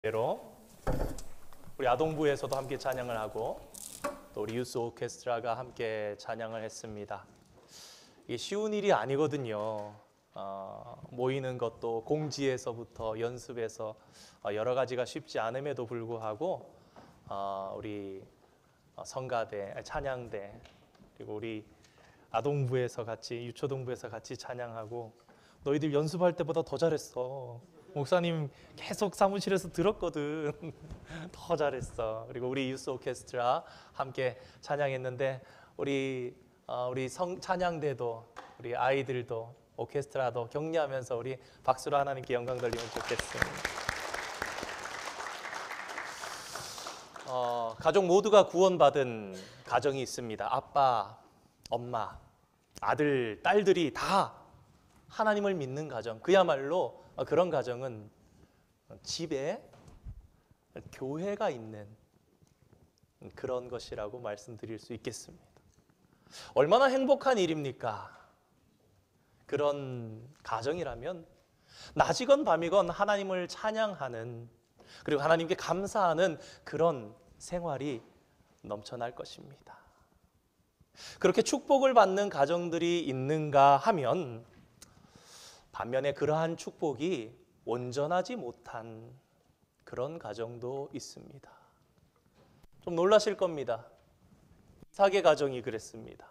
대로 우리 아동부에서도 함께 찬양을 하고 또 우리 유스 오케스트라가 함께 찬양을 했습니다. 이게 쉬운 일이 아니거든요. 모이는 것도 공지에서부터 연습에서 여러 가지가 쉽지 않음에도 불구하고 우리 성가대, 찬양대 그리고 우리 아동부에서 같이 유초동부에서 같이 찬양하고 너희들 연습할 때보다 더 잘했어. 목사님 계속 사무실에서 들었거든. 더 잘했어. 그리고 우리 유스 오케스트라 함께 찬양했는데 우리 찬양대도 우리 아이들도 오케스트라도 격려하면서 우리 박수로 하나님께 영광 돌리면 좋겠습니다. 가족 모두가 구원받은 가정이 있습니다. 아빠, 엄마, 아들, 딸들이 다 하나님을 믿는 가정, 그야말로 그런 가정은 집에 교회가 있는 그런 것이라고 말씀드릴 수 있겠습니다. 얼마나 행복한 일입니까? 그런 가정이라면 낮이건 밤이건 하나님을 찬양하는 그리고 하나님께 감사하는 그런 생활이 넘쳐날 것입니다. 그렇게 축복을 받는 가정들이 있는가 하면 반면에 그러한 축복이 온전하지 못한 그런 가정도 있습니다. 좀 놀라실 겁니다. 이삭의 가정이 그랬습니다.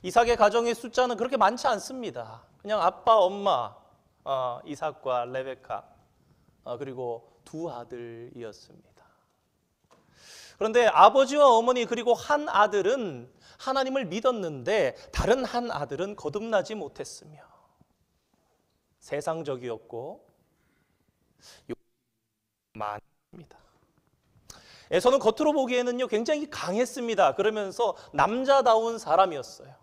이삭의 가정의 숫자는 그렇게 많지 않습니다. 그냥 아빠, 엄마, 이삭과 레베카 그리고 두 아들이었습니다. 그런데 아버지와 어머니 그리고 한 아들은 하나님을 믿었는데 다른 한 아들은 거듭나지 못했으며 세상적이었고 많습니다. 에서는 겉으로 보기에는요 굉장히 강했습니다. 그러면서 남자다운 사람이었어요.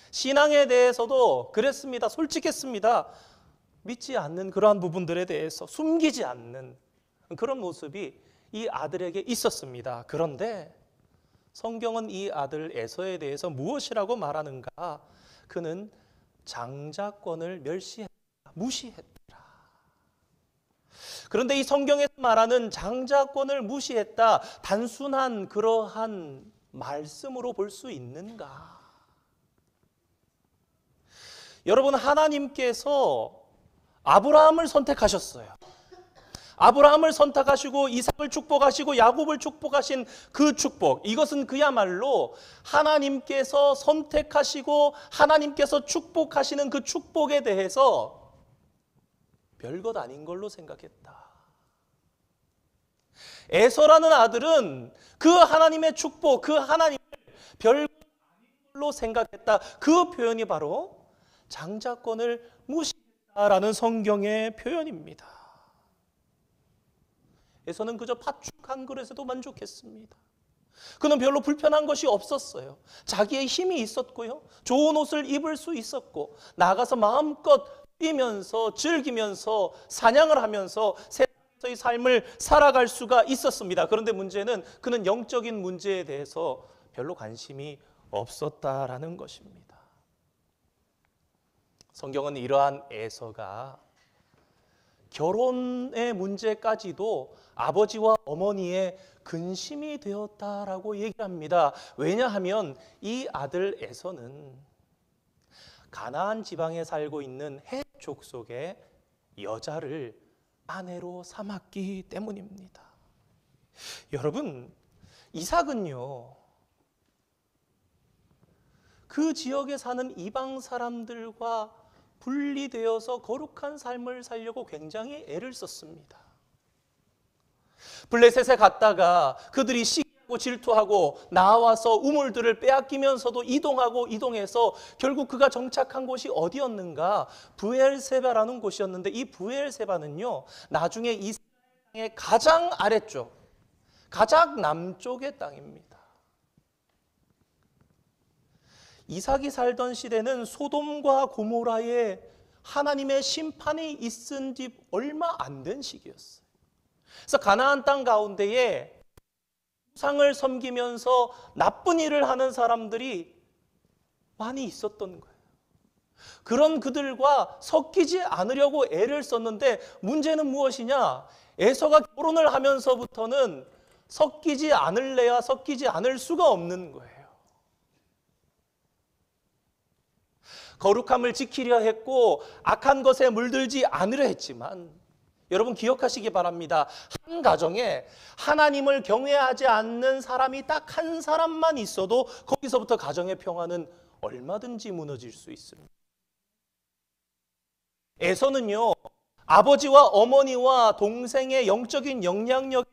신앙에 대해서도 그랬습니다. 솔직했습니다. 믿지 않는 그러한 부분들에 대해서 숨기지 않는 그런 모습이 이 아들에게 있었습니다. 그런데 성경은 이 아들 에서에 대해서 무엇이라고 말하는가? 그는 장자권을 멸시했다, 무시했다. 그런데 이 성경에서 말하는 장자권을 무시했다, 단순한 그러한 말씀으로 볼 수 있는가? 여러분, 하나님께서 아브라함을 선택하셨어요. 아브라함을 선택하시고 이삭을 축복하시고 야곱을 축복하신 그 축복, 이것은 그야말로 하나님께서 선택하시고 하나님께서 축복하시는 그 축복에 대해서 별것 아닌 걸로 생각했다. 에서라는 아들은 그 하나님의 축복, 그 하나님을 별것 아닌 걸로 생각했다. 그 표현이 바로 장자권을 무시했다라는 성경의 표현입니다. 에서는 그저 팥죽 한 그릇에도 만족했습니다. 그는 별로 불편한 것이 없었어요. 자기의 힘이 있었고요, 좋은 옷을 입을 수 있었고, 나가서 마음껏 뛰면서 즐기면서 사냥을 하면서 세상에서의 삶을 살아갈 수가 있었습니다. 그런데 문제는 그는 영적인 문제에 대해서 별로 관심이 없었다라는 것입니다. 성경은 이러한 에서가 결혼의 문제까지도 아버지와 어머니의 근심이 되었다라고 얘기합니다. 왜냐하면 이 아들 에서는 가나안 지방에 살고 있는 헷 족속의 여자를 아내로 삼았기 때문입니다. 여러분, 이삭은요 그 지역에 사는 이방 사람들과 분리되어서 거룩한 삶을 살려고 굉장히 애를 썼습니다. 블레셋에 갔다가 그들이 시기하고 질투하고 나와서 우물들을 빼앗기면서도 이동해서 결국 그가 정착한 곳이 어디였는가? 브엘세바라는 곳이었는데, 이 브엘세바는요 나중에 이스라엘 땅의 가장 아래쪽, 가장 남쪽의 땅입니다. 이삭이 살던 시대는 소돔과 고모라에 하나님의 심판이 있은 지 얼마 안 된 시기였어요. 그래서 가나안 땅 가운데에 우상을 섬기면서 나쁜 일을 하는 사람들이 많이 있었던 거예요. 그런 그들과 섞이지 않으려고 애를 썼는데 문제는 무엇이냐? 에서가 결혼을 하면서부터는 섞이지 않을래야 섞이지 않을 수가 없는 거예요. 거룩함을 지키려 했고 악한 것에 물들지 않으려 했지만 여러분 기억하시기 바랍니다. 한 가정에 하나님을 경외하지 않는 사람이 딱 한 사람만 있어도 거기서부터 가정의 평화는 얼마든지 무너질 수 있습니다. 에서는요, 아버지와 어머니와 동생의 영적인 영향력에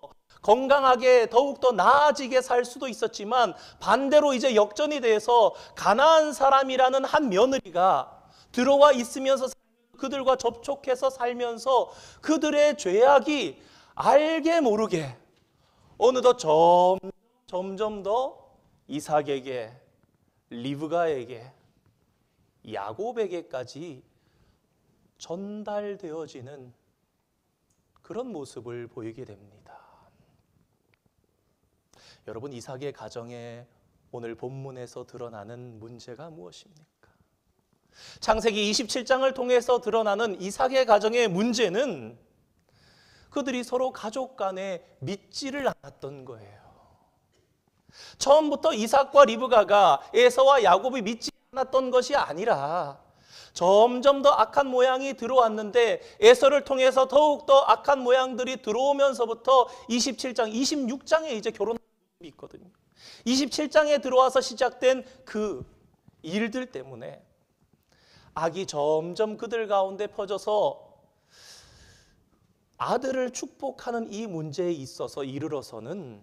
따라서 건강하게 더욱더 나아지게 살 수도 있었지만 반대로 이제 역전이 돼서 가나안 사람이라는 한 며느리가 들어와 있으면서 그들과 접촉해서 살면서 그들의 죄악이 알게 모르게 어느덧 점점 더 이삭에게, 리브가에게, 야곱에게까지 전달되어지는 그런 모습을 보이게 됩니다. 여러분, 이삭의 가정에 오늘 본문에서 드러나는 문제가 무엇입니까? 창세기 27장을 통해서 드러나는 이삭의 가정의 문제는 그들이 서로 가족 간에 믿지를 않았던 거예요. 처음부터 이삭과 리브가가 에서와 야곱이 믿지 않았던 것이 아니라 점점 더 악한 모양이 들어왔는데 에서를 통해서 더욱더 악한 모양들이 들어오면서부터 27장, 26장에 이제 결혼이 있거든요. 27장에 들어와서 시작된 그 일들 때문에 악이 점점 그들 가운데 퍼져서 아들을 축복하는 이 문제에 있어서 이르러서는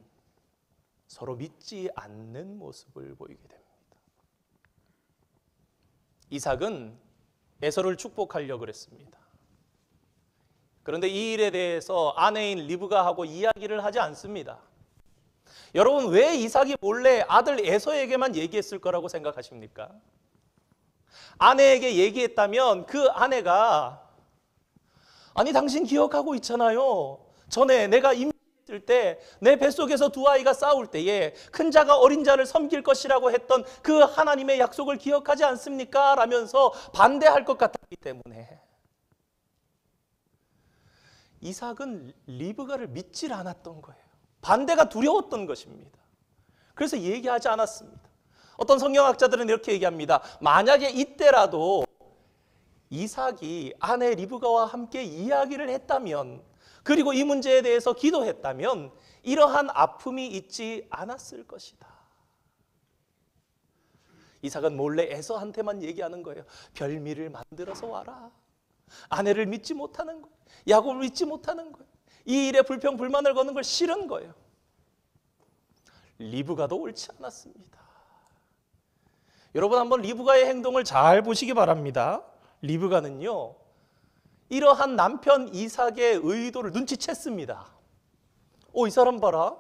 서로 믿지 않는 모습을 보이게 됩니다. 이삭은 에서를 축복하려고 그랬습니다. 그런데 이 일에 대해서 아내인 리브가하고 이야기를 하지 않습니다. 여러분, 왜 이삭이 몰래 아들 에서에게만 얘기했을 거라고 생각하십니까? 아내에게 얘기했다면 그 아내가 아니 당신 기억하고 있잖아요. 전에 내가 임신했을 때 내 뱃속에서 두 아이가 싸울 때에 큰 자가 어린 자를 섬길 것이라고 했던 그 하나님의 약속을 기억하지 않습니까? 라면서 반대할 것 같았기 때문에 이삭은 리브가를 믿질 않았던 거예요. 반대가 두려웠던 것입니다. 그래서 얘기하지 않았습니다. 어떤 성경학자들은 이렇게 얘기합니다. 만약에 이때라도 이삭이 아내 리브가와 함께 이야기를 했다면, 그리고 이 문제에 대해서 기도했다면 이러한 아픔이 있지 않았을 것이다. 이삭은 몰래 에서한테만 얘기하는 거예요. 별미를 만들어서 와라. 아내를 믿지 못하는 거예요. 야곱을 믿지 못하는 거예요. 이 일에 불평불만을 거는 걸 싫은 거예요. 리브가도 옳지 않았습니다. 여러분, 한번 리브가의 행동을 잘 보시기 바랍니다. 리브가는요, 이러한 남편 이삭의 의도를 눈치챘습니다. 이 사람 봐라.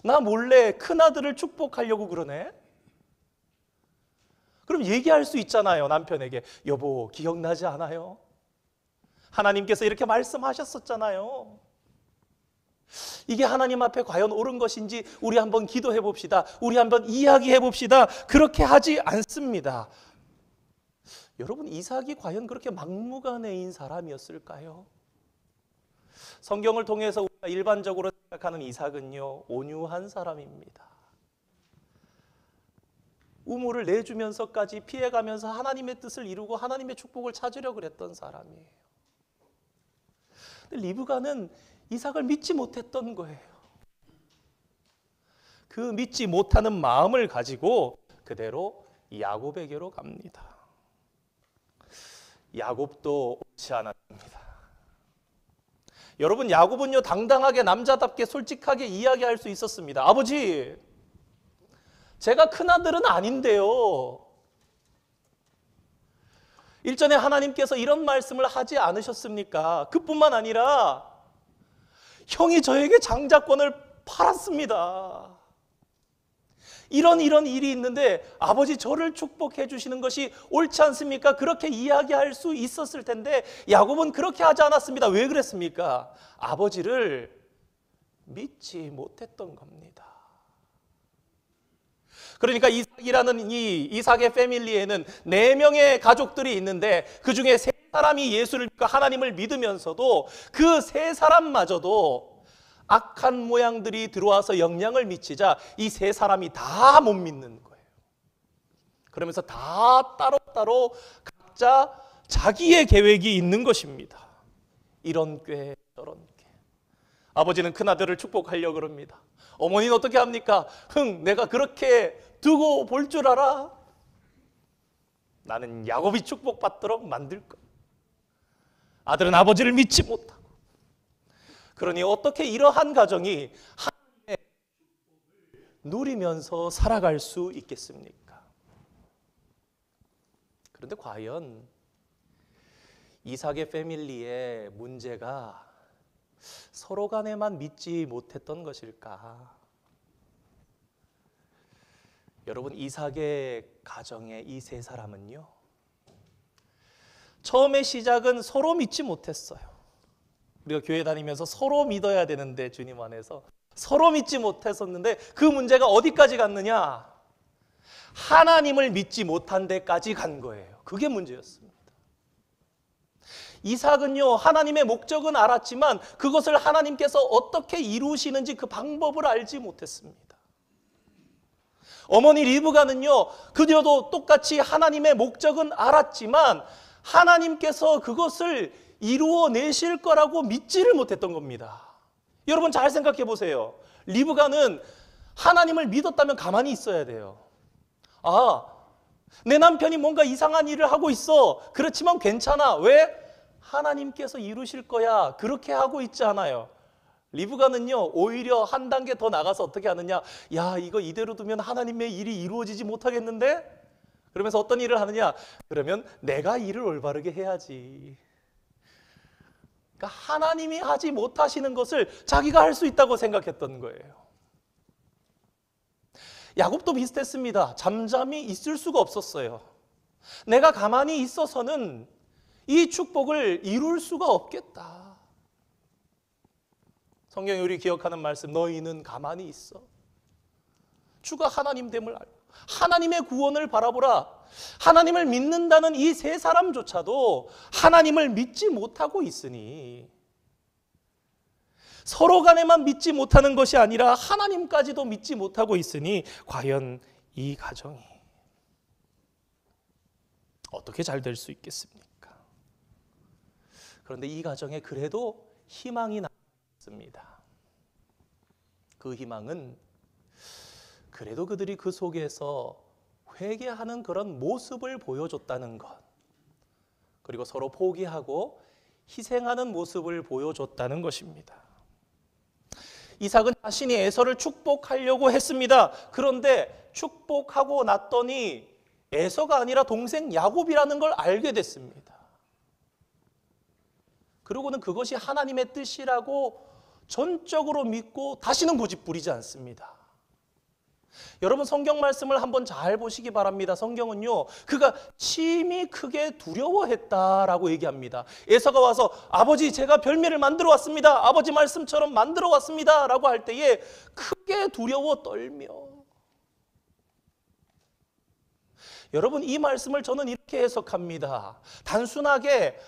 나 몰래 큰아들을 축복하려고 그러네. 그럼 얘기할 수 있잖아요. 남편에게. 여보, 기억나지 않아요? 하나님께서 이렇게 말씀하셨었잖아요. 이게 하나님 앞에 과연 옳은 것인지 우리 한번 기도해 봅시다. 우리 한번 이야기해 봅시다. 그렇게 하지 않습니다. 여러분, 이삭이 과연 그렇게 막무가내인 사람이었을까요? 성경을 통해서 우리가 일반적으로 생각하는 이삭은요, 온유한 사람입니다. 우물을 내주면서까지 피해가면서 하나님의 뜻을 이루고 하나님의 축복을 찾으려고 그랬던 사람이에요. 근데 리브가는 이삭을 믿지 못했던 거예요. 그 믿지 못하는 마음을 가지고 그대로 야곱에게로 갑니다. 야곱도 옳지 않았습니다. 여러분, 야곱은요 당당하게 남자답게 솔직하게 이야기할 수 있었습니다. 아버지, 제가 큰아들은 아닌데요. 일전에 하나님께서 이런 말씀을 하지 않으셨습니까? 그뿐만 아니라 형이 저에게 장자권을 팔았습니다. 이런 일이 있는데 아버지 저를 축복해 주시는 것이 옳지 않습니까? 그렇게 이야기할 수 있었을 텐데 야곱은 그렇게 하지 않았습니다. 왜 그랬습니까? 아버지를 믿지 못했던 겁니다. 그러니까 이삭이라는 이 이삭의 패밀리에는 4명의 가족들이 있는데 그 중에 사람이 예수를 믿고 하나님을 믿으면서도 그 세 사람마저도 악한 모양들이 들어와서 영향을 미치자 이 세 사람이 다 못 믿는 거예요. 그러면서 다 따로따로 각자 자기의 계획이 있는 것입니다. 이런 꾀 저런 꾀. 아버지는 큰아들을 축복하려고 그럽니다. 어머니는 어떻게 합니까? 내가 그렇게 두고 볼 줄 알아? 나는 야곱이 축복받도록 만들 거야. 아들은 아버지를 믿지 못하고. 그러니 어떻게 이러한 가정이 하나님의 축복을 누리면서 살아갈 수 있겠습니까? 그런데 과연 이삭의 패밀리의 문제가 서로 간에만 믿지 못했던 것일까? 여러분, 이삭의 가정의 이 세 사람은요, 처음에 시작은 서로 믿지 못했어요. 우리가 교회 다니면서 서로 믿어야 되는데 주님 안에서 서로 믿지 못했었는데 그 문제가 어디까지 갔느냐? 하나님을 믿지 못한 데까지 간 거예요. 그게 문제였습니다. 이삭은요, 하나님의 목적은 알았지만 그것을 하나님께서 어떻게 이루시는지 그 방법을 알지 못했습니다. 어머니 리브가는요, 그녀도 똑같이 하나님의 목적은 알았지만 하나님께서 그것을 이루어내실 거라고 믿지를 못했던 겁니다. 여러분 잘 생각해 보세요. 리브가는 하나님을 믿었다면 가만히 있어야 돼요. 내 남편이 뭔가 이상한 일을 하고 있어. 그렇지만 괜찮아. 왜? 하나님께서 이루실 거야. 그렇게 하고 있지 않아요. 리브가는요, 오히려 한 단계 더 나가서 어떻게 하느냐? 야, 이거 이대로 두면 하나님의 일이 이루어지지 못하겠는데? 그러면서 어떤 일을 하느냐? 그러면 내가 일을 올바르게 해야지. 그러니까 하나님이 하지 못하시는 것을 자기가 할 수 있다고 생각했던 거예요. 야곱도 비슷했습니다. 잠잠히 있을 수가 없었어요. 내가 가만히 있어서는 이 축복을 이룰 수가 없겠다. 성경이 우리 기억하는 말씀, 너희는 가만히 있어. 주가 하나님 됨을 알고 하나님의 구원을 바라보라. 하나님을 믿는다는 이 세 사람조차도 하나님을 믿지 못하고 있으니, 서로 간에만 믿지 못하는 것이 아니라 하나님까지도 믿지 못하고 있으니 과연 이 가정이 어떻게 잘 될 수 있겠습니까? 그런데 이 가정에 그래도 희망이 남습니다. 그 희망은 그래도 그들이 그 속에서 회개하는 그런 모습을 보여줬다는 것, 그리고 서로 포기하고 희생하는 모습을 보여줬다는 것입니다. 이삭은 자신이 에서를 축복하려고 했습니다. 그런데 축복하고 났더니 에서가 아니라 동생 야곱이라는 걸 알게 됐습니다. 그러고는 그것이 하나님의 뜻이라고 전적으로 믿고 다시는 고집 부리지 않습니다. 여러분, 성경 말씀을 한번 잘 보시기 바랍니다. 성경은요, 그가 심히 크게 두려워했다라고 얘기합니다. 에서가 와서 아버지, 제가 별미를 만들어 왔습니다. 아버지 말씀처럼 만들어 왔습니다 라고 할 때에 크게 두려워 떨며. 여러분, 이 말씀을 저는 이렇게 해석합니다. 단순하게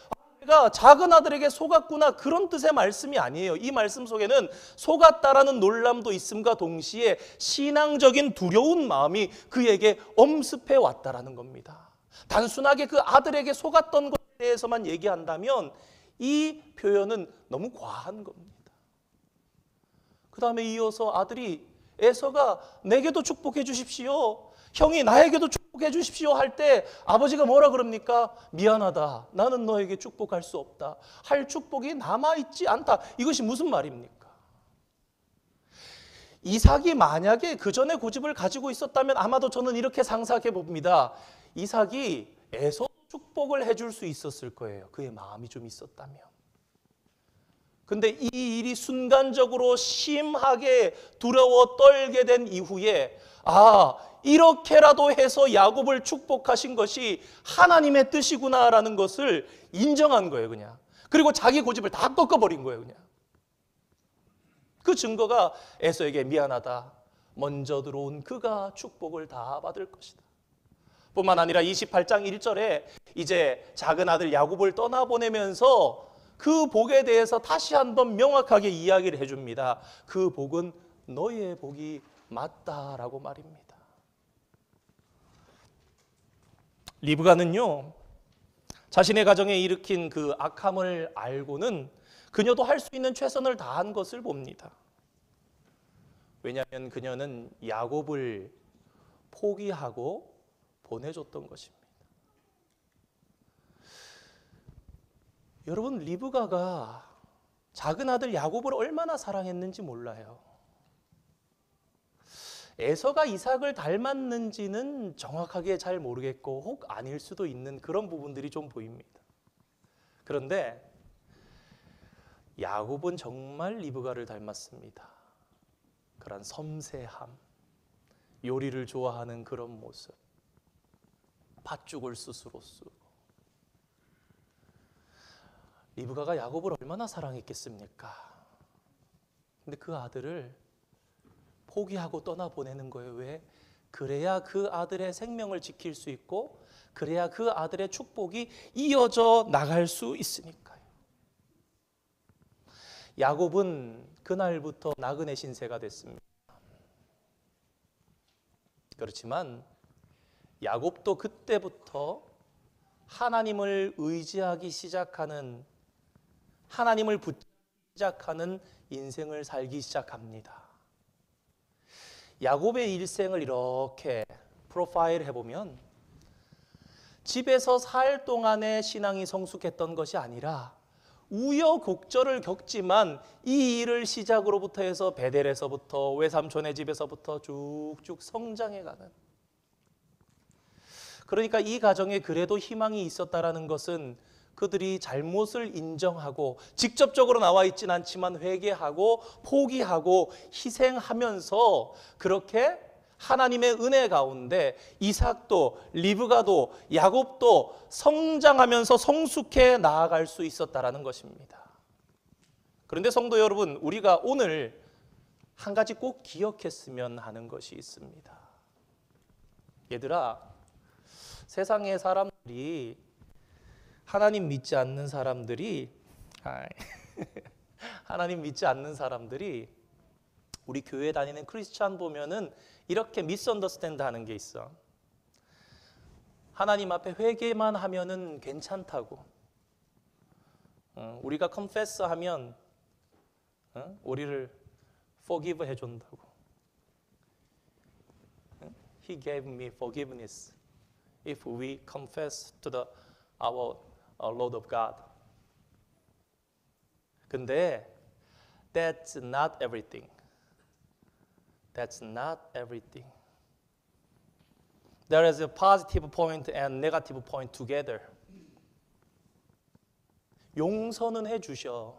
내가 작은 아들에게 속았구나, 그런 뜻의 말씀이 아니에요. 이 말씀 속에는 속았다라는 놀람도 있음과 동시에 신앙적인 두려운 마음이 그에게 엄습해 왔다라는 겁니다. 단순하게 그 아들에게 속았던 것에 대해서만 얘기한다면 이 표현은 너무 과한 겁니다. 그 다음에 이어서 아들이 에서가 내게도 축복해 주십시오, 형이 나에게도 축복해 주십시오 할 때 아버지가 뭐라 그럽니까? 미안하다, 나는 너에게 축복할 수 없다, 할 축복이 남아있지 않다. 이것이 무슨 말입니까? 이삭이 만약에 그 전에 고집을 가지고 있었다면 아마도 저는 이렇게 상상해 봅니다. 이삭이 에서 축복을 해줄 수 있었을 거예요. 그의 마음이 좀 있었다면. 근데 이 일이 순간적으로 심하게 두려워 떨게 된 이후에 이렇게라도 해서 야곱을 축복하신 것이 하나님의 뜻이구나라는 것을 인정한 거예요, 그냥. 그리고 자기 고집을 다 꺾어버린 거예요, 그냥. 그 증거가 에서에게 미안하다, 먼저 들어온 그가 축복을 다 받을 것이다, 뿐만 아니라 28장 1절에 이제 작은 아들 야곱을 떠나보내면서 그 복에 대해서 다시 한번 명확하게 이야기를 해줍니다. 그 복은 너희의 복이 맞다라고 말입니다. 리브가는요, 자신의 가정에 일으킨 그 악함을 알고는 그녀도 할 수 있는 최선을 다한 것을 봅니다. 왜냐하면 그녀는 야곱을 포기하고 보내줬던 것입니다. 여러분, 리브가가 작은 아들 야곱을 얼마나 사랑했는지 몰라요. 에서가 이삭을 닮았는지는 정확하게 잘 모르겠고 혹 아닐 수도 있는 그런 부분들이 좀 보입니다. 그런데 야곱은 정말 리브가를 닮았습니다. 그런 섬세함, 요리를 좋아하는 그런 모습, 팥죽을 스스로 쓰고. 리브가가 야곱을 얼마나 사랑했겠습니까? 근데 그 아들을 포기하고 떠나보내는 거예요. 왜? 그래야 그 아들의 생명을 지킬 수 있고 그래야 그 아들의 축복이 이어져 나갈 수 있으니까요. 야곱은 그날부터 나그네 신세가 됐습니다. 그렇지만 야곱도 그때부터 하나님을 의지하기 시작하는, 하나님을 붙잡기 시작하는 인생을 살기 시작합니다. 야곱의 일생을 이렇게 프로파일 해보면 집에서 살 동안의 신앙이 성숙했던 것이 아니라 우여곡절을 겪지만 이 일을 시작으로부터 해서 베델에서부터 외삼촌의 집에서부터 쭉쭉 성장해가는, 그러니까 이 가정에 그래도 희망이 있었다라는 것은 그들이 잘못을 인정하고 직접적으로 나와 있진 않지만 회개하고 포기하고 희생하면서 그렇게 하나님의 은혜 가운데 이삭도 리브가도 야곱도 성장하면서 성숙해 나아갈 수 있었다라는 것입니다. 그런데 성도 여러분, 우리가 오늘 한 가지 꼭 기억했으면 하는 것이 있습니다. 얘들아, 세상의 사람들이, 하나님 믿지 않는 사람들이 하나님 믿지 않는 사람들이 우리 교회 다니는 크리스찬 보면은 이렇게 미스언더스탠드 하는 게 있어. 하나님 앞에 회개만 하면은 괜찮다고, 우리가 confess 하면 우리를 forgive 해준다고. He gave me forgiveness if we confess to our Lord of God. 근데 that's not everything. That's not everything. There is a positive point and negative point together. 용서는 해주셔.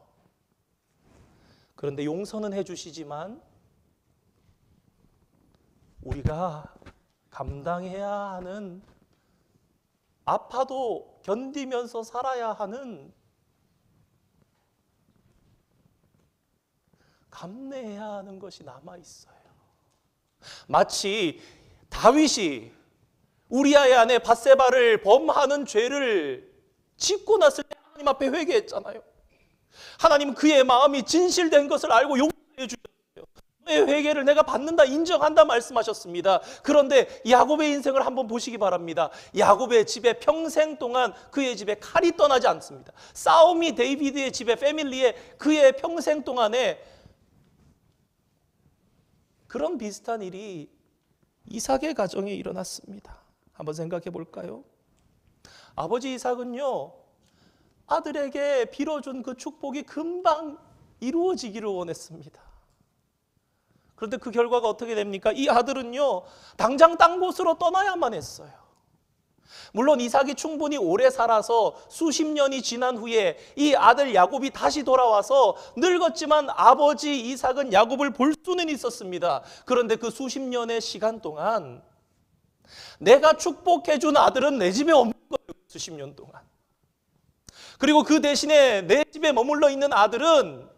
그런데 용서는 해주시지만 우리가 감당해야 하는, 아파도 견디면서 살아야 하는, 감내해야 하는 것이 남아 있어요. 마치 다윗이 우리아의 아내 밧세바를 범하는 죄를 짓고 났을 때 하나님 앞에 회개했잖아요. 하나님은 그의 마음이 진실된 것을 알고 용서해 주셨어요. 너의 회개를 내가 받는다, 인정한다 말씀하셨습니다. 그런데 야곱의 인생을 한번 보시기 바랍니다. 야곱의 집에 평생 동안 그의 집에 칼이 떠나지 않습니다. 싸움이 데이비드의 집에, 패밀리에 그의 평생 동안에 그런 비슷한 일이 이삭의 가정에 일어났습니다. 한번 생각해 볼까요? 아버지 이삭은요, 아들에게 빌어준 그 축복이 금방 이루어지기를 원했습니다. 그런데 그 결과가 어떻게 됩니까? 이 아들은요, 당장 딴 곳으로 떠나야만 했어요. 물론 이삭이 충분히 오래 살아서 수십 년이 지난 후에 이 아들 야곱이 다시 돌아와서 늙었지만 아버지 이삭은 야곱을 볼 수는 있었습니다. 그런데 그 수십 년의 시간 동안 내가 축복해준 아들은 내 집에 없는 거예요. 수십 년 동안. 그리고 그 대신에 내 집에 머물러 있는 아들은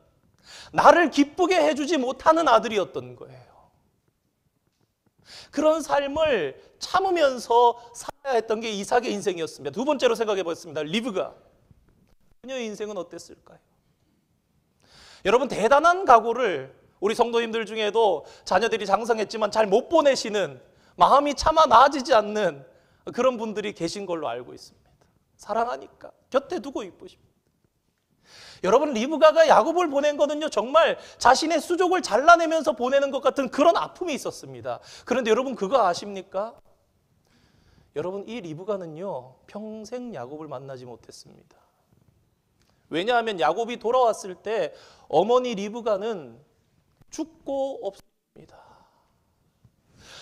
나를 기쁘게 해주지 못하는 아들이었던 거예요. 그런 삶을 참으면서 했던 게 이삭의 인생이었습니다. 두 번째로 생각해 보겠습니다. 리브가. 그녀의 인생은 어땠을까요? 여러분, 대단한 각오를 우리 성도님들 중에도 자녀들이 장성했지만 잘 못 보내시는, 마음이 차마 나아지지 않는 그런 분들이 계신 걸로 알고 있습니다. 사랑하니까 곁에 두고 이쁘십니다. 여러분, 리브가가 야곱을 보낸 거는요, 정말 자신의 수족을 잘라내면서 보내는 것 같은 그런 아픔이 있었습니다. 그런데 여러분, 그거 아십니까? 여러분, 이 리브가는요, 평생 야곱을 만나지 못했습니다. 왜냐하면 야곱이 돌아왔을 때 어머니 리브가는 죽고 없습니다.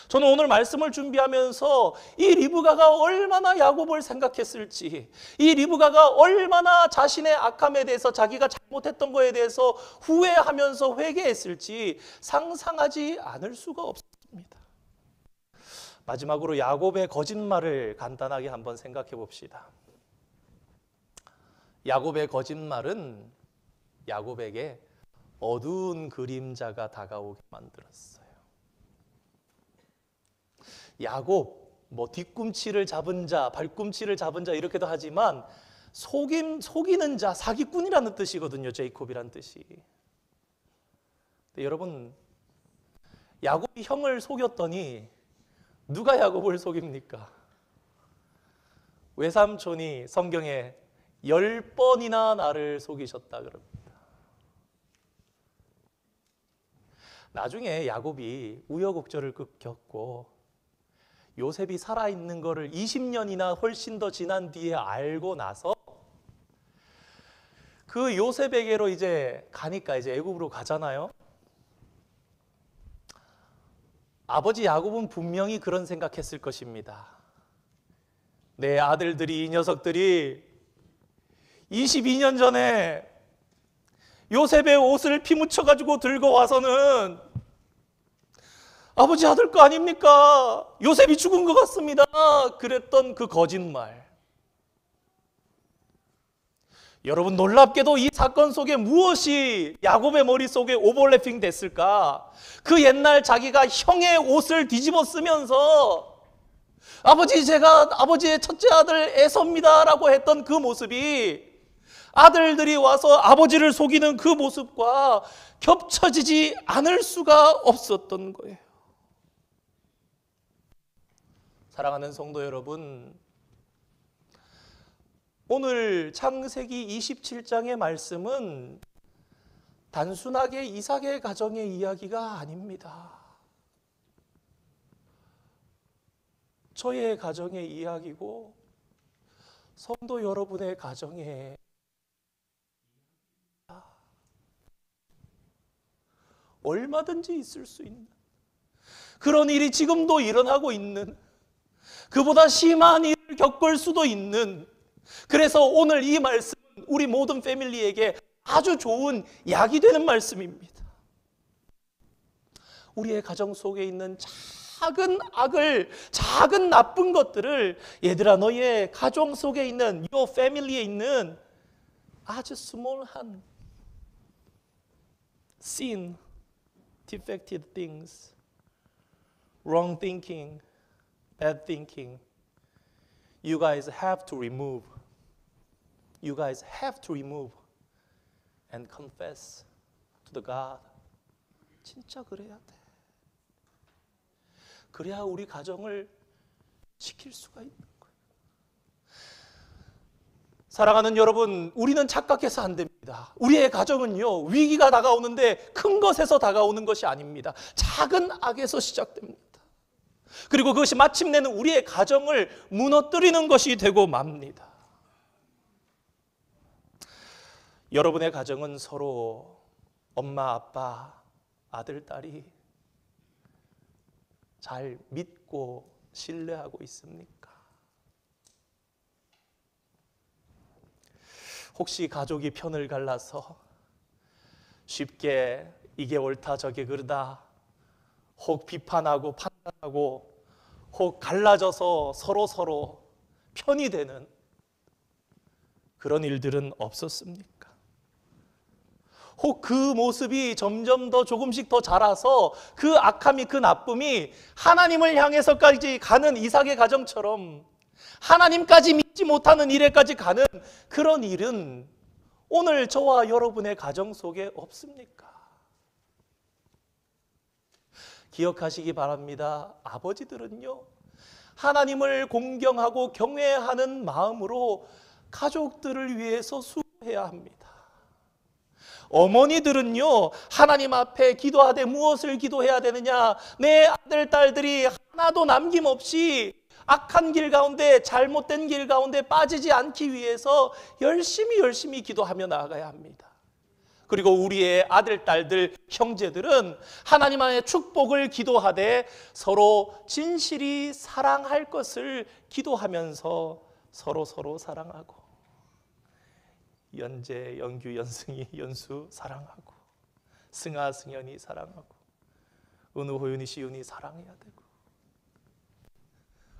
저는 오늘 말씀을 준비하면서 이 리브가가 얼마나 야곱을 생각했을지, 이 리브가가 얼마나 자신의 악함에 대해서, 자기가 잘못했던 것에 대해서 후회하면서 회개했을지 상상하지 않을 수가 없습니다. 마지막으로 야곱의 거짓말을 간단하게 한번 생각해 봅시다. 야곱의 거짓말은 야곱에게 어두운 그림자가 다가오게 만들었어요. 야곱, 뒤꿈치를 잡은 자, 발꿈치를 잡은 자 이렇게도 하지만 속이는 자, 사기꾼이라는 뜻이거든요. 제이콥이란 뜻이. 근데 여러분, 야곱이 형을 속였더니 누가 야곱을 속입니까? 외삼촌이 성경에 10번이나 나를 속이셨다 그럽니다. 나중에 야곱이 우여곡절을 겪고 요셉이 살아있는 거를 20년이나 훨씬 더 지난 뒤에 알고 나서 그 요셉에게로 이제 가니까 이제 애굽으로 가잖아요. 아버지 야곱은 분명히 그런 생각했을 것입니다. 내 아들들이, 이 녀석들이 22년 전에 요셉의 옷을 피묻혀가지고 들고 와서는 아버지 아들 거 아닙니까? 요셉이 죽은 것 같습니다. 그랬던 그 거짓말. 여러분, 놀랍게도 이 사건 속에 무엇이 야곱의 머릿속에 오버래핑 됐을까? 그 옛날 자기가 형의 옷을 뒤집어 쓰면서 아버지, 제가 아버지의 첫째 아들 에서입니다 라고 했던 그 모습이 아들들이 와서 아버지를 속이는 그 모습과 겹쳐지지 않을 수가 없었던 거예요. 사랑하는 성도 여러분, 오늘 창세기 27장의 말씀은 단순하게 이삭의 가정의 이야기가 아닙니다. 저의 가정의 이야기고 성도 여러분의 가정의 얼마든지 있을 수 있는 그런 일이 지금도 일어나고 있는, 그보다 심한 일을 겪을 수도 있는, 그래서 오늘 이 말씀은 우리 모든 패밀리에게 아주 좋은 약이 되는 말씀입니다. 우리의 가정 속에 있는 작은 악을, 작은 나쁜 것들을, 얘들아, 너희의 가정 속에 있는, your family에 있는 아주 스몰한 sin, defected things, wrong thinking, bad thinking, you guys have to remove. You guys have to remove and confess to the God. 진짜 그래야 돼. 그래야 우리 가정을 지킬 수가 있는 거예요. 사랑하는 여러분, 우리는 착각해서 안 됩니다. 우리의 가정은요, 위기가 다가오는데 큰 것에서 다가오는 것이 아닙니다. 작은 악에서 시작됩니다. 그리고 그것이 마침내는 우리의 가정을 무너뜨리는 것이 되고 맙니다. 여러분의 가정은 서로 엄마, 아빠, 아들, 딸이 잘 믿고 신뢰하고 있습니까? 혹시 가족이 편을 갈라서 쉽게 이게 옳다 저게 그르다, 혹 비판하고 판단하고, 혹 갈라져서 서로 편이 되는 그런 일들은 없었습니까? 혹 그 모습이 점점 더 조금씩 더 자라서 그 악함이, 그 나쁨이 하나님을 향해서까지 가는 이삭의 가정처럼 하나님까지 믿지 못하는 일에까지 가는 그런 일은 오늘 저와 여러분의 가정 속에 없습니까? 기억하시기 바랍니다. 아버지들은요, 하나님을 공경하고 경외하는 마음으로 가족들을 위해서 수고해야 합니다. 어머니들은요, 하나님 앞에 기도하되 무엇을 기도해야 되느냐? 내 아들, 딸들이 하나도 남김없이 악한 길 가운데, 잘못된 길 가운데 빠지지 않기 위해서 열심히 기도하며 나아가야 합니다. 그리고 우리의 아들, 딸들, 형제들은 하나님 안에 축복을 기도하되 서로 진실이 사랑할 것을 기도하면서 서로 사랑하고, 연재, 연규, 연승이, 연수 사랑하고, 승아, 승현이 사랑하고, 은우, 호윤이, 시윤이 사랑해야 되고,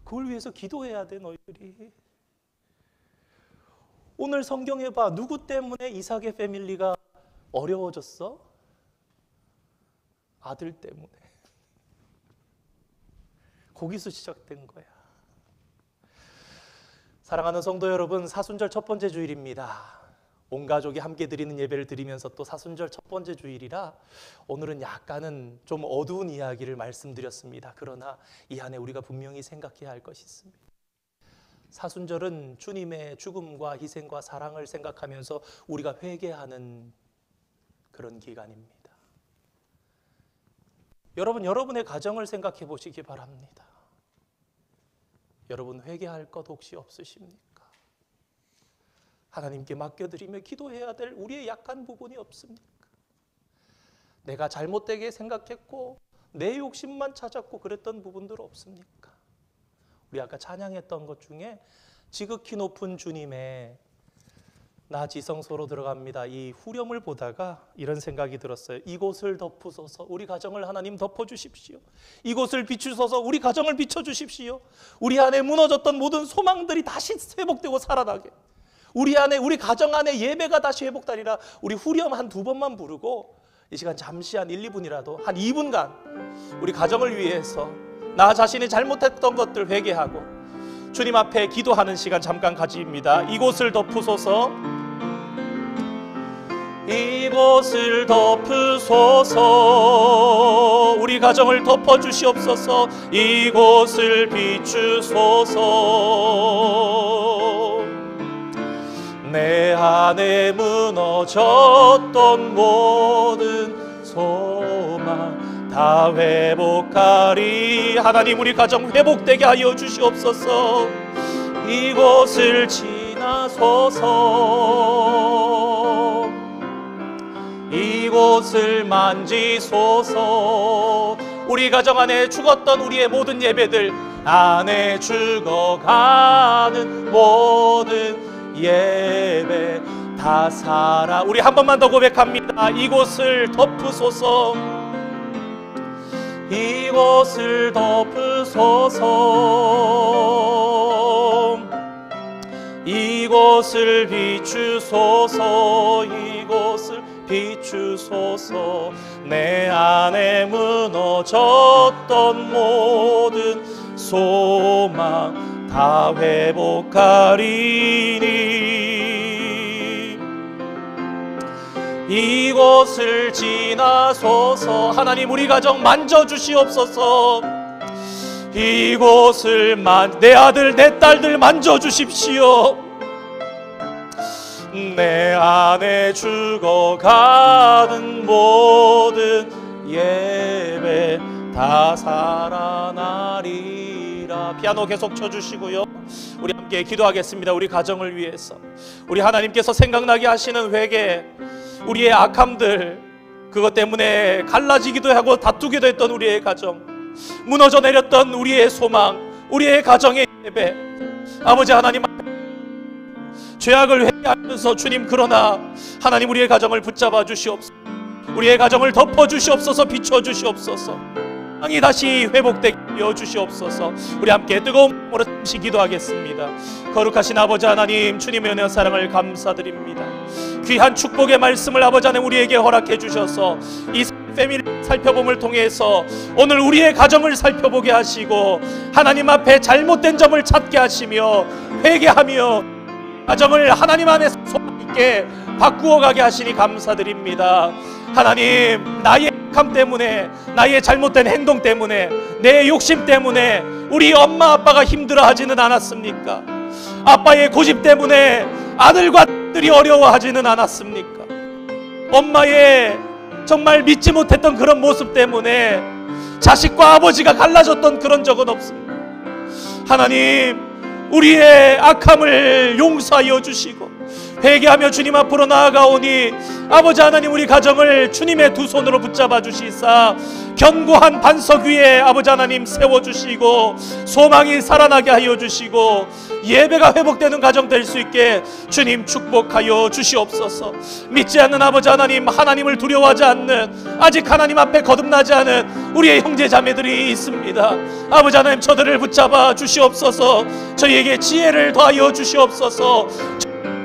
그걸 위해서 기도해야 돼. 너희들이 오늘 성경에 봐. 누구 때문에 이삭의 패밀리가 어려워졌어? 아들 때문에. 거기서 시작된 거야. 사랑하는 성도 여러분, 사순절 첫 번째 주일입니다. 온 가족이 함께 드리는 예배를 드리면서 또 사순절 첫 번째 주일이라 오늘은 약간은 좀 어두운 이야기를 말씀드렸습니다. 그러나 이 안에 우리가 분명히 생각해야 할 것이 있습니다. 사순절은 주님의 죽음과 희생과 사랑을 생각하면서 우리가 회개하는 그런 기간입니다. 여러분, 여러분의 가정을 생각해 보시기 바랍니다. 여러분, 회개할 것 혹시 없으십니까? 하나님께 맡겨드리며 기도해야 될 우리의 약한 부분이 없습니까? 내가 잘못되게 생각했고 내 욕심만 찾았고 그랬던 부분들 없습니까? 우리 아까 찬양했던 것 중에 지극히 높은 주님의 나 지성소로 들어갑니다. 이 후렴을 보다가 이런 생각이 들었어요. 이곳을 덮으소서. 우리 가정을 하나님 덮어주십시오. 이곳을 비추소서. 우리 가정을 비춰주십시오. 우리 안에 무너졌던 모든 소망들이 다시 회복되고 살아나게. 우리 안에, 우리 가정 안에 예배가 다시 회복되리라. 우리 후렴 한 두 번만 부르고 이 시간 잠시 한 1, 2분이라도 한 2분간 우리 가정을 위해서 나 자신이 잘못했던 것들 회개하고 주님 앞에 기도하는 시간 잠깐 가집니다. 이곳을 덮으소서. 이곳을 덮으소서. 우리 가정을 덮어주시옵소서. 이곳을 비추소서. 내 안에 무너졌던 모든 소망 다 회복하리. 하나님, 우리 가정 회복되게 하여 주시옵소서. 이곳을 지나소서. 이곳을 만지소서. 우리 가정 안에 죽었던 우리의 모든 예배들, 안에 죽어가는 모든 예배 다 살아. 우리 한 번만 더 고백합니다. 이곳을 덮으소서. 이곳을 덮으소서. 이곳을 비추소서. 이곳을 비추소서. 내 안에 무너졌던 모든 소망 다 회복하리니. 이곳을 지나소서. 하나님, 우리 가정 만져주시옵소서. 이곳을 내 아들 내 딸들 만져주십시오. 내 안에 죽어가는 모든 예배 다 살아나리라. 피아노 계속 쳐주시고요. 우리 함께 기도하겠습니다. 우리 가정을 위해서. 우리 하나님께서 생각나게 하시는 회개, 우리의 악함들, 그것 때문에 갈라지기도 하고 다투기도 했던 우리의 가정, 무너져 내렸던 우리의 소망, 우리의 가정의 예배, 아버지 하나님 죄악을 회개하면서 주님, 그러나 하나님 우리의 가정을 붙잡아 주시옵소서. 우리의 가정을 덮어 주시옵소서. 비춰 주시옵소서. 땅이 다시 회복되게 하여 주시옵소서. 우리 함께 뜨거운 마음으로 잠시 기도하겠습니다. 거룩하신 아버지 하나님, 주님의 은혜와 사랑을 감사드립니다. 귀한 축복의 말씀을 아버지 하나님 우리에게 허락해 주셔서 이 패밀리 살펴봄을 통해서 오늘 우리의 가정을 살펴보게 하시고 하나님 앞에 잘못된 점을 찾게 하시며 회개하며 가정을 하나님 안에서 소망 있게 바꾸어 가게 하시니 감사드립니다. 하나님, 나의 악함 때문에, 나의 잘못된 행동 때문에, 내 욕심 때문에 우리 엄마 아빠가 힘들어하지는 않았습니까? 아빠의 고집 때문에 아들과 딸들이 어려워하지는 않았습니까? 엄마의 정말 믿지 못했던 그런 모습 때문에 자식과 아버지가 갈라졌던 그런 적은 없습니다. 하나님, 우리의 악함을 용서하여 주시고 회개하며 주님 앞으로 나아가오니 아버지 하나님, 우리 가정을 주님의 두 손으로 붙잡아 주시사 견고한 반석 위에 아버지 하나님 세워주시고 소망이 살아나게 하여 주시고 예배가 회복되는 가정 될 수 있게 주님 축복하여 주시옵소서. 믿지 않는 아버지 하나님, 하나님을 두려워하지 않는, 아직 하나님 앞에 거듭나지 않은 우리의 형제 자매들이 있습니다. 아버지 하나님, 저들을 붙잡아 주시옵소서. 저희에게 지혜를 더하여 주시옵소서.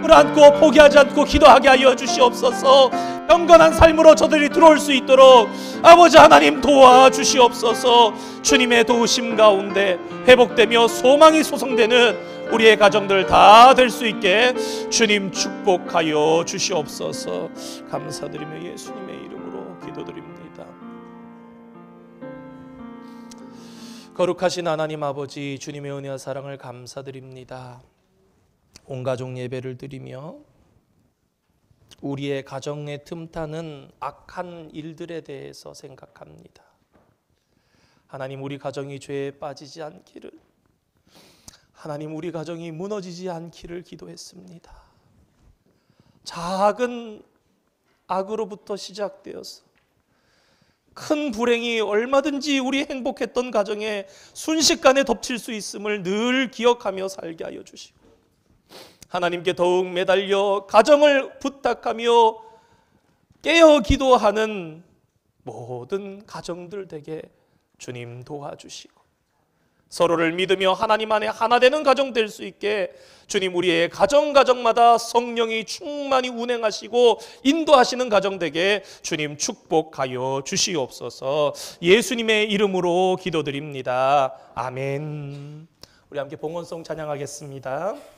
안고 포기하지 않고 기도하게 하여 주시옵소서. 경건한 삶으로 저들이 들어올 수 있도록 아버지 하나님 도와주시옵소서. 주님의 도우심 가운데 회복되며 소망이 소성되는 우리의 가정들 다 될 수 있게 주님 축복하여 주시옵소서. 감사드리며 예수님의 이름으로 기도드립니다. 거룩하신 하나님 아버지, 주님의 은혜와 사랑을 감사드립니다. 온 가족 예배를 드리며 우리의 가정에 틈타는 악한 일들에 대해서 생각합니다. 하나님, 우리 가정이 죄에 빠지지 않기를, 하나님, 우리 가정이 무너지지 않기를 기도했습니다. 작은 악으로부터 시작되어서 큰 불행이 얼마든지 우리 행복했던 가정에 순식간에 덮칠 수 있음을 늘 기억하며 살게 하여 주시고, 하나님께 더욱 매달려 가정을 부탁하며 깨어 기도하는 모든 가정들 되게 주님 도와주시고, 서로를 믿으며 하나님 안에 하나 되는 가정 될 수 있게 주님, 우리의 가정마다 성령이 충만히 운행하시고 인도하시는 가정 되게 주님 축복하여 주시옵소서. 예수님의 이름으로 기도드립니다. 아멘. 우리 함께 봉헌송 찬양하겠습니다.